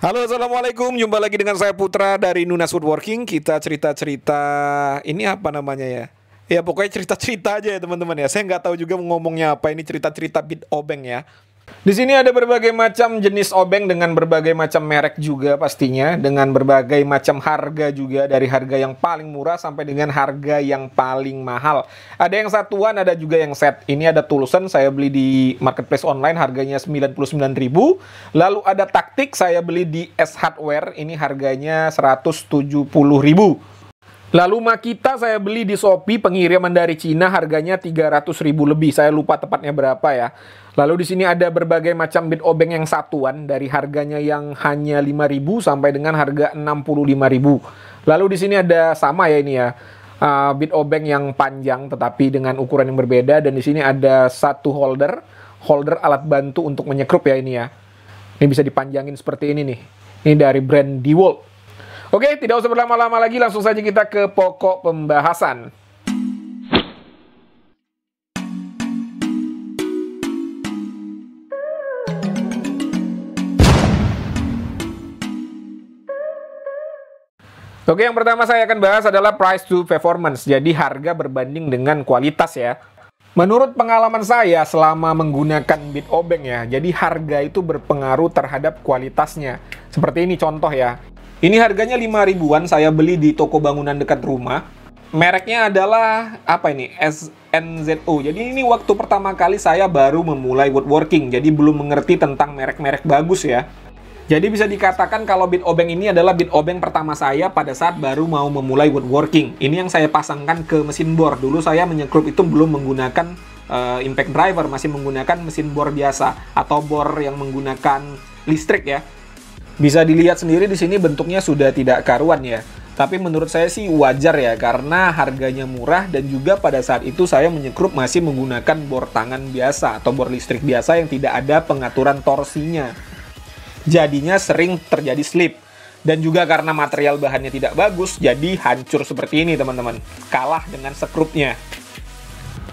Halo, assalamualaikum. Jumpa lagi dengan saya Putra dari Nunas Woodworking. Kita cerita-cerita ini apa namanya ya? Ya pokoknya cerita-cerita aja ya teman-teman ya. Saya nggak tahu juga mau ngomongnya apa. Ini cerita-cerita bit obeng ya. Di sini ada berbagai macam jenis obeng dengan berbagai macam merek juga pastinya, dengan berbagai macam harga juga, dari harga yang paling murah sampai dengan harga yang paling mahal. Ada yang satuan, ada juga yang set. Ini ada Tulsen, saya beli di marketplace online, harganya 99.000. Lalu ada taktik, saya beli di S Hardware, ini harganya 170.000. Lalu Makita saya beli di Shopee, pengiriman dari Cina, harganya 300.000 lebih. Saya lupa tepatnya berapa ya. Lalu di sini ada berbagai macam bit obeng yang satuan, dari harganya yang hanya 5.000 sampai dengan harga 65.000. Lalu di sini ada sama ya ini ya, bit obeng yang panjang tetapi dengan ukuran yang berbeda, dan di sini ada satu holder alat bantu untuk menyekrup ya ini ya. Ini bisa dipanjangin seperti ini nih. Ini dari brand DeWalt. Oke, tidak usah berlama-lama lagi, langsung saja kita ke pokok pembahasan. Oke, yang pertama saya akan bahas adalah price to performance, jadi harga berbanding dengan kualitas ya. Menurut pengalaman saya selama menggunakan bit obeng ya, jadi harga itu berpengaruh terhadap kualitasnya. Seperti ini contoh ya. Ini harganya 5 ribuan, saya beli di toko bangunan dekat rumah. Mereknya adalah apa ini? SNZO. Jadi ini waktu pertama kali saya baru memulai woodworking, jadi belum mengerti tentang merek-merek bagus ya. Jadi bisa dikatakan kalau bit obeng ini adalah bit obeng pertama saya pada saat baru mau memulai woodworking. Ini yang saya pasangkan ke mesin bor. Dulu saya menyekrup itu belum menggunakan impact driver, masih menggunakan mesin bor biasa atau bor yang menggunakan listrik ya. Bisa dilihat sendiri di sini bentuknya sudah tidak karuan ya. Tapi menurut saya sih wajar ya, karena harganya murah dan juga pada saat itu saya menyekrup masih menggunakan bor tangan biasa atau bor listrik biasa yang tidak ada pengaturan torsinya. Jadinya sering terjadi slip. Dan juga karena material bahannya tidak bagus, jadi hancur seperti ini teman-teman. Kalah dengan sekrupnya.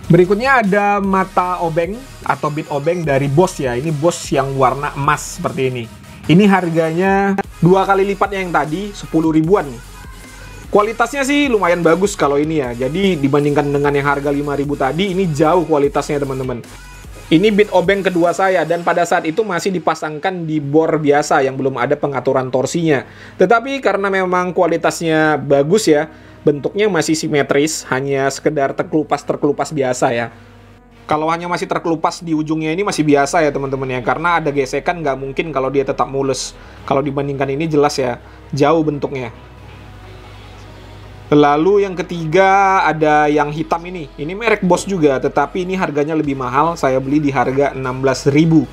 Berikutnya ada mata obeng atau bit obeng dari Bosch ya. Ini Bosch yang warna emas seperti ini. Ini harganya 2 kali lipatnya yang tadi, 10 ribuan. Kualitasnya sih lumayan bagus kalau ini ya. Jadi dibandingkan dengan yang harga 5.000 tadi, ini jauh kualitasnya teman-teman. Ini bit obeng kedua saya, dan pada saat itu masih dipasangkan di bor biasa yang belum ada pengaturan torsinya. Tetapi karena memang kualitasnya bagus ya, bentuknya masih simetris, hanya sekedar terkelupas biasa ya. Kalau hanya masih terkelupas di ujungnya ini masih biasa ya teman-teman ya, karena ada gesekan nggak mungkin kalau dia tetap mulus. Kalau dibandingkan ini jelas ya, jauh bentuknya. Lalu yang ketiga ada yang hitam ini. Ini merek Bosch juga, tetapi ini harganya lebih mahal. Saya beli di harga 16.000.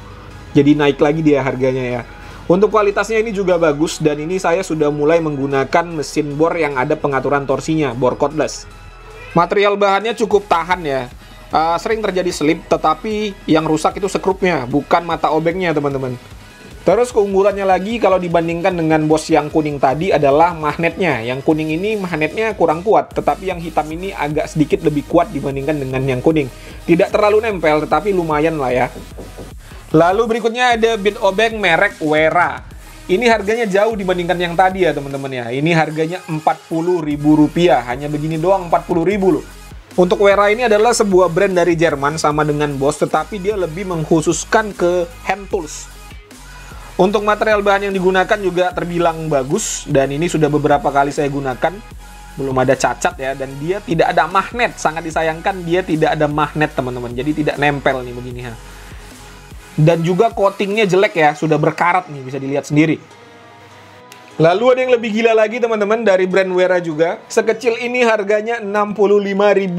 Jadi naik lagi dia harganya ya. Untuk kualitasnya ini juga bagus, dan ini saya sudah mulai menggunakan mesin bor yang ada pengaturan torsinya, bor cordless. Material bahannya cukup tahan ya. Sering terjadi slip, tetapi yang rusak itu sekrupnya, bukan mata obengnya teman-teman. Terus keunggulannya lagi kalau dibandingkan dengan Bosch yang kuning tadi adalah magnetnya. Yang kuning ini magnetnya kurang kuat, tetapi yang hitam ini agak sedikit lebih kuat dibandingkan dengan yang kuning. Tidak terlalu nempel, tetapi lumayan lah ya. Lalu berikutnya ada bit obeng merek Wera. Ini harganya jauh dibandingkan yang tadi ya teman-teman ya. Ini harganya Rp40.000, hanya begini doang 40.000 loh. Untuk Wera ini adalah sebuah brand dari Jerman sama dengan Bosch, tetapi dia lebih mengkhususkan ke hand tools. Untuk material bahan yang digunakan juga terbilang bagus, dan ini sudah beberapa kali saya gunakan, belum ada cacat ya, dan dia tidak ada magnet. Sangat disayangkan dia tidak ada magnet teman-teman, jadi tidak nempel nih begini ya. Dan juga coatingnya jelek ya, sudah berkarat nih, bisa dilihat sendiri. Lalu ada yang lebih gila lagi teman-teman, dari brand Wera juga. Sekecil ini harganya Rp65.000.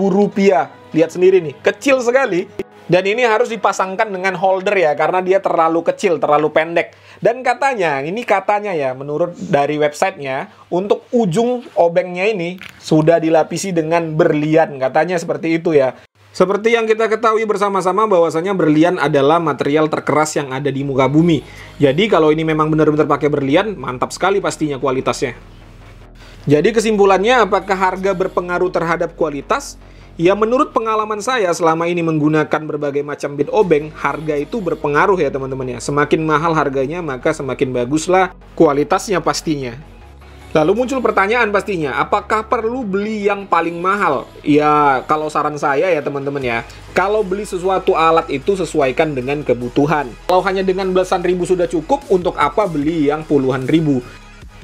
Lihat sendiri nih, kecil sekali. Dan ini harus dipasangkan dengan holder ya, karena dia terlalu kecil, terlalu pendek. Dan katanya, ini katanya ya, menurut dari websitenya, untuk ujung obengnya ini sudah dilapisi dengan berlian. Katanya seperti itu ya. Seperti yang kita ketahui bersama-sama bahwasanya berlian adalah material terkeras yang ada di muka bumi. Jadi kalau ini memang benar-benar pakai berlian, mantap sekali pastinya kualitasnya. Jadi kesimpulannya, apakah harga berpengaruh terhadap kualitas? Ya menurut pengalaman saya selama ini menggunakan berbagai macam bit obeng, harga itu berpengaruh ya teman-teman ya. Semakin mahal harganya maka semakin baguslah kualitasnya pastinya. Lalu muncul pertanyaan pastinya, apakah perlu beli yang paling mahal? Ya, kalau saran saya ya teman-teman ya, kalau beli sesuatu alat itu sesuaikan dengan kebutuhan. Kalau hanya dengan belasan ribu sudah cukup, untuk apa beli yang puluhan ribu?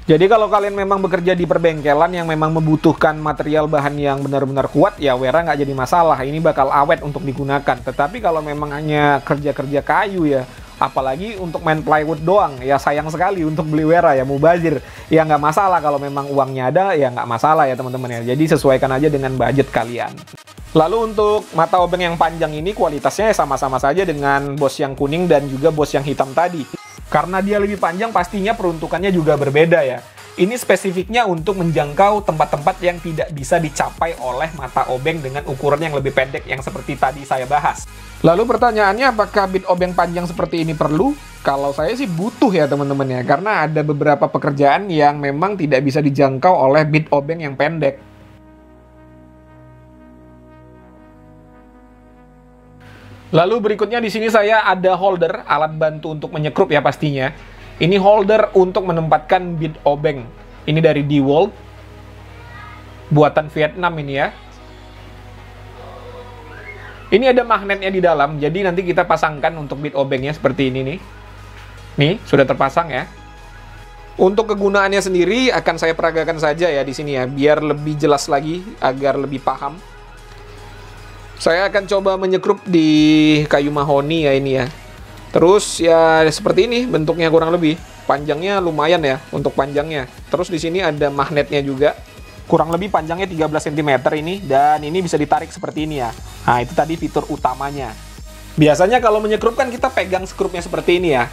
Jadi kalau kalian memang bekerja di perbengkelan yang memang membutuhkan material bahan yang benar-benar kuat, ya Wera nggak jadi masalah, ini bakal awet untuk digunakan. Tetapi kalau memang hanya kerja-kerja kayu ya, apalagi untuk main plywood doang, ya sayang sekali untuk beli Wera ya, mubazir. Ya nggak masalah kalau memang uangnya ada, ya nggak masalah ya teman-teman ya. Jadi sesuaikan aja dengan budget kalian. Lalu untuk mata obeng yang panjang ini kualitasnya sama-sama saja dengan Boss yang kuning dan juga Boss yang hitam tadi. Karena dia lebih panjang pastinya peruntukannya juga berbeda ya. Ini spesifiknya untuk menjangkau tempat-tempat yang tidak bisa dicapai oleh mata obeng dengan ukuran yang lebih pendek yang seperti tadi saya bahas. Lalu pertanyaannya, apakah bit obeng panjang seperti ini perlu? Kalau saya sih butuh ya teman-teman ya, karena ada beberapa pekerjaan yang memang tidak bisa dijangkau oleh bit obeng yang pendek. Lalu berikutnya di sini saya ada holder, alat bantu untuk menyekrup ya pastinya. Ini holder untuk menempatkan bit obeng. Ini dari DeWalt. Buatan Vietnam ini ya. Ini ada magnetnya di dalam, jadi nanti kita pasangkan untuk bit obengnya seperti ini nih. Nih, sudah terpasang ya. Untuk kegunaannya sendiri akan saya peragakan saja ya di sini ya, biar lebih jelas lagi, agar lebih paham. Saya akan coba menyekrup di kayu mahoni ya ini ya. Terus ya seperti ini bentuknya kurang lebih. Panjangnya lumayan ya untuk panjangnya. Terus di sini ada magnetnya juga. Kurang lebih panjangnya 13 cm ini, dan ini bisa ditarik seperti ini ya. Nah, itu tadi fitur utamanya. Biasanya kalau menyekrup kan kita pegang skrupnya seperti ini ya.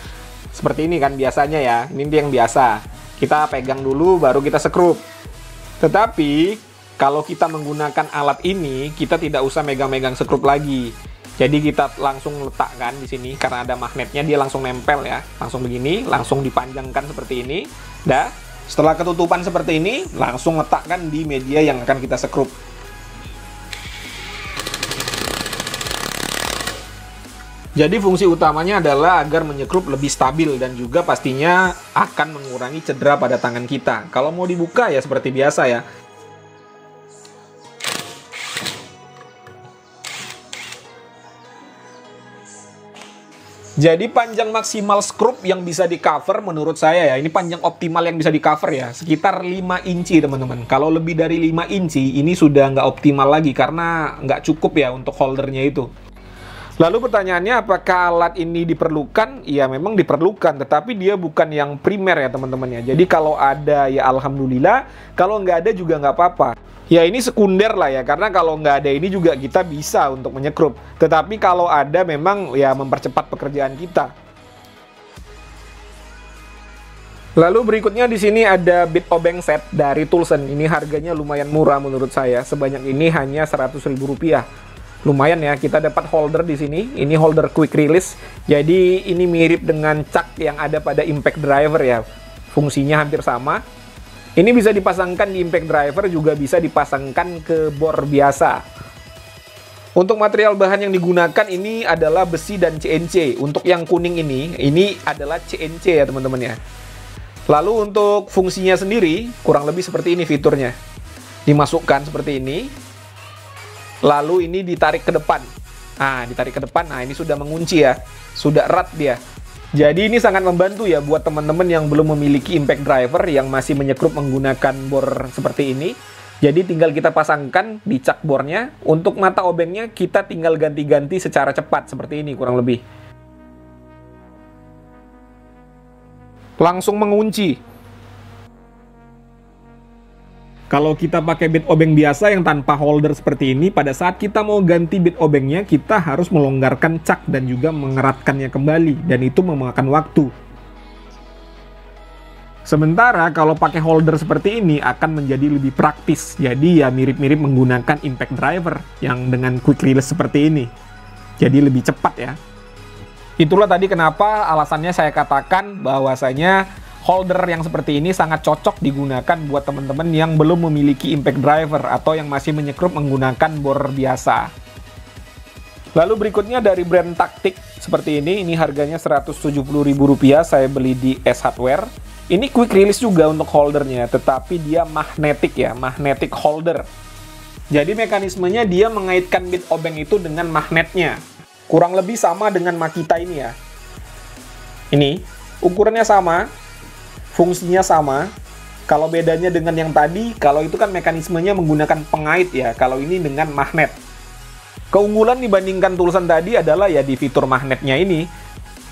Seperti ini kan biasanya ya. Ini yang biasa. Kita pegang dulu baru kita sekrup. Tetapi kalau kita menggunakan alat ini, kita tidak usah megang-megang sekrup lagi. Jadi kita langsung letakkan di sini karena ada magnetnya, dia langsung nempel ya. Langsung begini, langsung dipanjangkan seperti ini. Dah, setelah ketutupan seperti ini, langsung letakkan di media yang akan kita sekrup. Jadi fungsi utamanya adalah agar menyekrup lebih stabil dan juga pastinya akan mengurangi cedera pada tangan kita. Kalau mau dibuka ya seperti biasa ya. Jadi panjang maksimal skrup yang bisa di cover menurut saya ya, ini panjang optimal yang bisa di cover ya, sekitar 5 inci teman-teman. Kalau lebih dari 5 inci ini sudah nggak optimal lagi karena nggak cukup ya untuk holdernya itu. Lalu pertanyaannya, apakah alat ini diperlukan? Ya memang diperlukan, tetapi dia bukan yang primer ya teman-teman ya. Jadi kalau ada ya alhamdulillah, kalau nggak ada juga nggak apa-apa. Ya ini sekunder lah ya, karena kalau nggak ada ini juga kita bisa untuk menyekrup. Tetapi kalau ada memang ya mempercepat pekerjaan kita. Lalu berikutnya di sini ada bit obeng set dari Toolsen. Ini harganya lumayan murah menurut saya. Sebanyak ini hanya Rp100.000. Lumayan ya, kita dapat holder di sini. Ini holder quick release. Jadi ini mirip dengan cak yang ada pada impact driver ya. Fungsinya hampir sama. Ini bisa dipasangkan di impact driver, juga bisa dipasangkan ke bor biasa. Untuk material bahan yang digunakan ini adalah besi dan CNC. Untuk yang kuning ini adalah CNC ya teman-teman ya. Lalu untuk fungsinya sendiri, kurang lebih seperti ini fiturnya. Dimasukkan seperti ini. Lalu ini ditarik ke depan. Nah, ditarik ke depan, nah ini sudah mengunci ya. Sudah erat dia. Jadi ini sangat membantu ya buat teman-teman yang belum memiliki impact driver yang masih menyekrup menggunakan bor seperti ini. Jadi tinggal kita pasangkan di cak bornya. Untuk mata obengnya kita tinggal ganti-ganti secara cepat seperti ini kurang lebih. Langsung mengunci. Kalau kita pakai bit obeng biasa yang tanpa holder seperti ini, pada saat kita mau ganti bit obengnya, kita harus melonggarkan cak dan juga mengeratkannya kembali, dan itu memakan waktu. Sementara kalau pakai holder seperti ini akan menjadi lebih praktis, jadi ya mirip-mirip menggunakan impact driver yang dengan quick release seperti ini. Jadi lebih cepat ya. Itulah tadi kenapa alasannya saya katakan bahwasanya Holder yang seperti ini sangat cocok digunakan buat teman-teman yang belum memiliki impact driver atau yang masih menyekrup menggunakan bor biasa. Lalu berikutnya dari brand Taktik seperti ini harganya Rp170.000, saya beli di S Hardware. Ini quick release juga untuk holdernya, tetapi dia magnetic ya, magnetic holder. Jadi mekanismenya dia mengaitkan bit obeng itu dengan magnetnya. Kurang lebih sama dengan Makita ini ya. Ini, ukurannya sama, fungsinya sama. Kalau bedanya dengan yang tadi, kalau itu kan mekanismenya menggunakan pengait ya, kalau ini dengan magnet. Keunggulan dibandingkan Toolson tadi adalah ya di fitur magnetnya ini.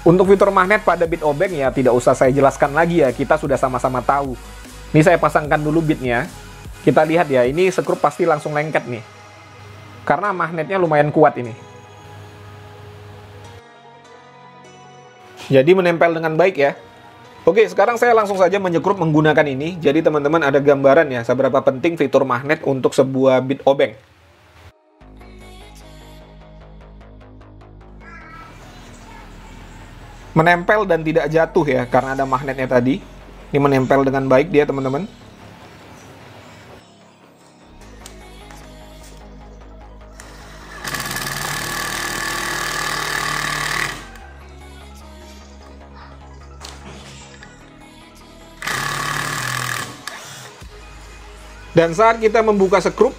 Untuk fitur magnet pada bit obeng ya tidak usah saya jelaskan lagi ya, kita sudah sama-sama tahu. Ini saya pasangkan dulu bitnya. Kita lihat ya, ini skrup pasti langsung lengket nih. Karena magnetnya lumayan kuat ini. Jadi menempel dengan baik ya. Oke, sekarang saya langsung saja menyekrup menggunakan ini. Jadi teman-teman ada gambaran ya, seberapa penting fitur magnet untuk sebuah bit obeng. Menempel dan tidak jatuh ya, karena ada magnetnya tadi. Ini menempel dengan baik dia teman-teman. Dan saat kita membuka skrup,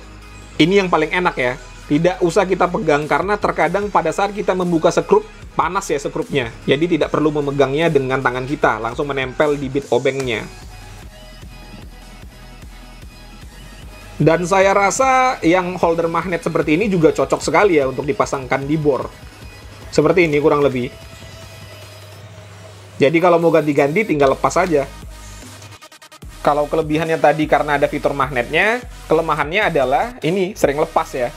ini yang paling enak ya. Tidak usah kita pegang, karena terkadang pada saat kita membuka skrup, panas ya skrupnya. Jadi tidak perlu memegangnya dengan tangan kita, langsung menempel di bit obengnya. Dan saya rasa yang holder magnet seperti ini juga cocok sekali ya untuk dipasangkan di bor. Seperti ini kurang lebih. Jadi kalau mau ganti-ganti tinggal lepas saja. Kalau kelebihannya tadi karena ada fitur magnetnya, kelemahannya adalah ini sering lepas ya.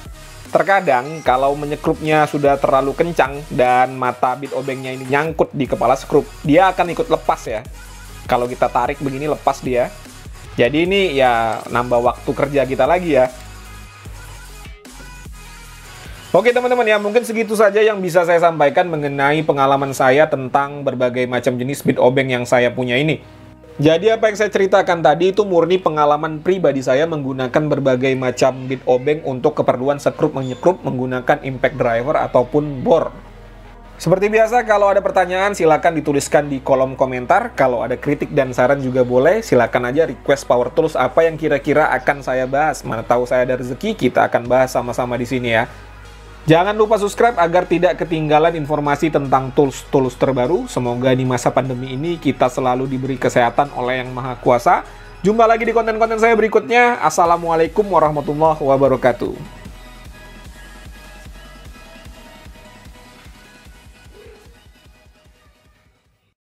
Terkadang kalau menyekrupnya sudah terlalu kencang dan mata bit obengnya ini nyangkut di kepala skrup, dia akan ikut lepas ya. Kalau kita tarik begini lepas dia. Jadi ini ya nambah waktu kerja kita lagi ya. Oke teman-teman ya, mungkin segitu saja yang bisa saya sampaikan mengenai pengalaman saya tentang berbagai macam jenis bit obeng yang saya punya ini. Jadi apa yang saya ceritakan tadi itu murni pengalaman pribadi saya menggunakan berbagai macam bit obeng untuk keperluan sekrup menyekrup menggunakan impact driver ataupun bor. Seperti biasa, kalau ada pertanyaan silakan dituliskan di kolom komentar. Kalau ada kritik dan saran juga boleh, silakan aja request Power Tools apa yang kira-kira akan saya bahas. Mana tahu saya ada rezeki, kita akan bahas sama-sama di sini ya. Jangan lupa subscribe agar tidak ketinggalan informasi tentang tools-tools terbaru. Semoga di masa pandemi ini kita selalu diberi kesehatan oleh Yang Maha Kuasa. Jumpa lagi di konten-konten saya berikutnya. Assalamualaikum warahmatullahi wabarakatuh.